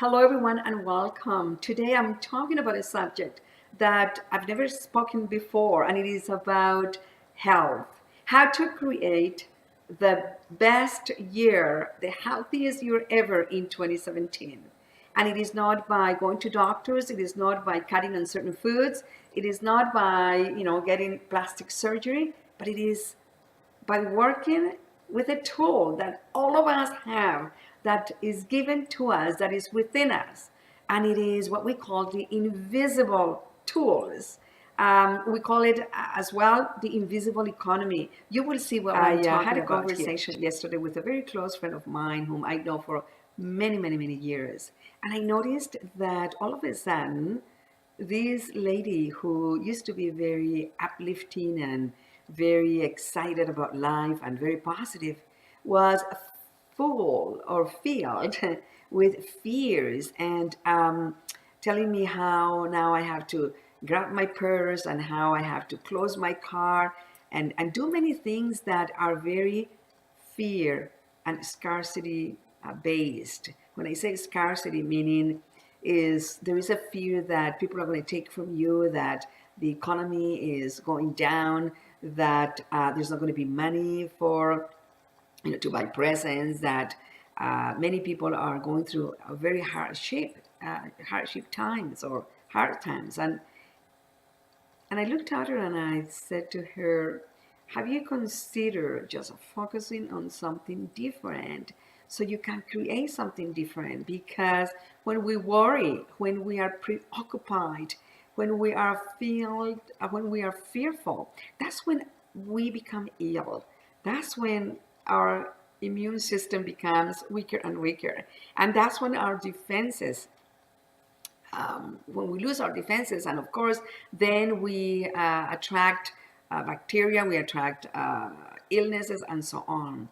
Hello, everyone, and welcome. Today I'm talking about a subject that I've never spoken before, and it is about health. How to create the best year, the healthiest year ever in 2017. And it is not by going to doctors, it is not by cutting on certain foods, it is not by, getting plastic surgery, but it is by working with a tool that all of us have, that is given to us, that is within us. And it is what we call the invisible tools. We call it as well the invisible economy. You will see what I'm talking had a about conversation here yesterday with a very close friend of mine whom I know for many, many, many years. And I noticed that all of a sudden, this lady who used to be very uplifting and very excited about life and very positive was full or filled with fears and telling me how now I have to grab my purse and how I have to close my car and do many things that are very fear and scarcity based. When I say scarcity, meaning is there is a fear that people are going to take from you, that the economy is going down, that there's not going to be money for to buy presents, that many people are going through a very hardship times or hard times. And I looked at her and I said to her, have you considered just focusing on something different so you can create something different? Because when we worry, when we are preoccupied, when we are fearful, that's when we become ill. That's when our immune system becomes weaker and weaker. And that's when our defenses when we lose our defenses, and of course, then we attract bacteria, we attract illnesses, and so on.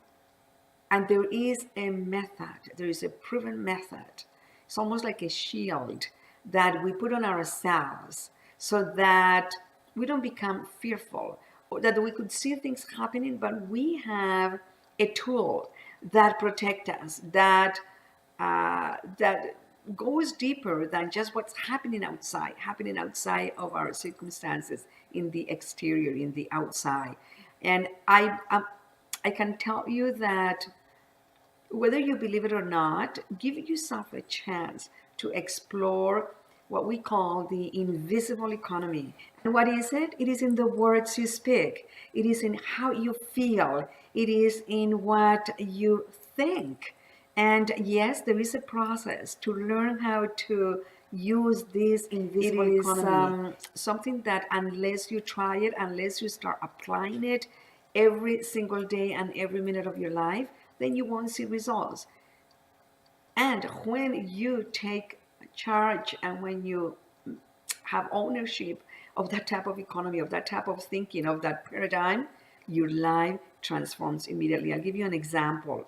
And there is a method, there is a proven method. It's almost like a shield that we put on ourselves so that we don't become fearful, or that we could see things happening, but we have a tool that protects us, that goes deeper than just what's happening outside of our circumstances, in the exterior, in the outside. And I can tell you that whether you believe it or not, give yourself a chance to explore what we call the invisible economy. And what is it? It is in the words you speak. It is in how you feel. It is in what you think. And yes, there is a process to learn how to use this invisible economy. Something that unless you try it, unless you start applying it every single day and every minute of your life, then you won't see results. And when you take charge and when you have ownership of that type of economy, of that type of thinking, of that paradigm, your life transforms immediately. I'll give you an example.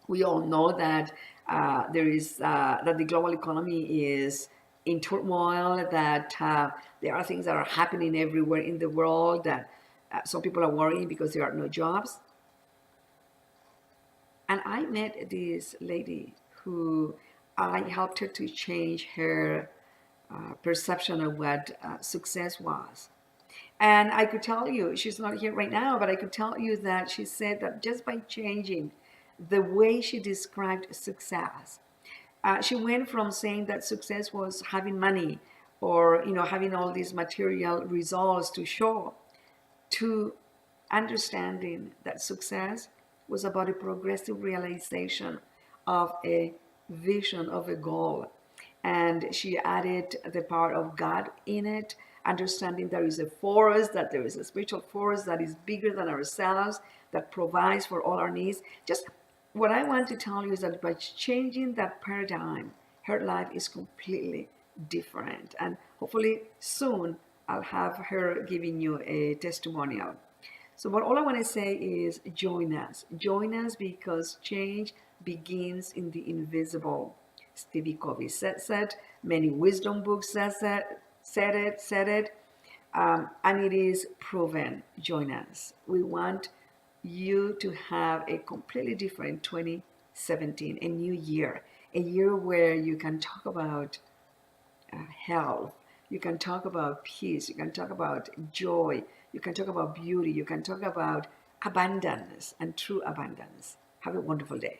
We all know that that the global economy is in turmoil, that there are things that are happening everywhere in the world, that some people are worrying because there are no jobs. And I met this lady who I helped her to change her perception of what success was. And I could tell you, she's not here right now, but I could tell you that she said that just by changing the way she described success, she went from saying that success was having money or having all these material results to show, to understanding that success was about a progressive realization of a vision, of a goal. And she added the power of God in it, understanding there is a force, that there is a spiritual force that is bigger than ourselves, that provides for all our needs. Just what I want to tell you is that by changing that paradigm, her life is completely different. And hopefully soon I'll have her giving you a testimonial. So what all I want to say is join us. Join us because change begins in the invisible. Stevie Covey said, many wisdom books said it, and it is proven. Join us. We want you to have a completely different 2017, a new year, a year where you can talk about health, you can talk about peace, you can talk about joy, you can talk about beauty, you can talk about abundance and true abundance. Have a wonderful day.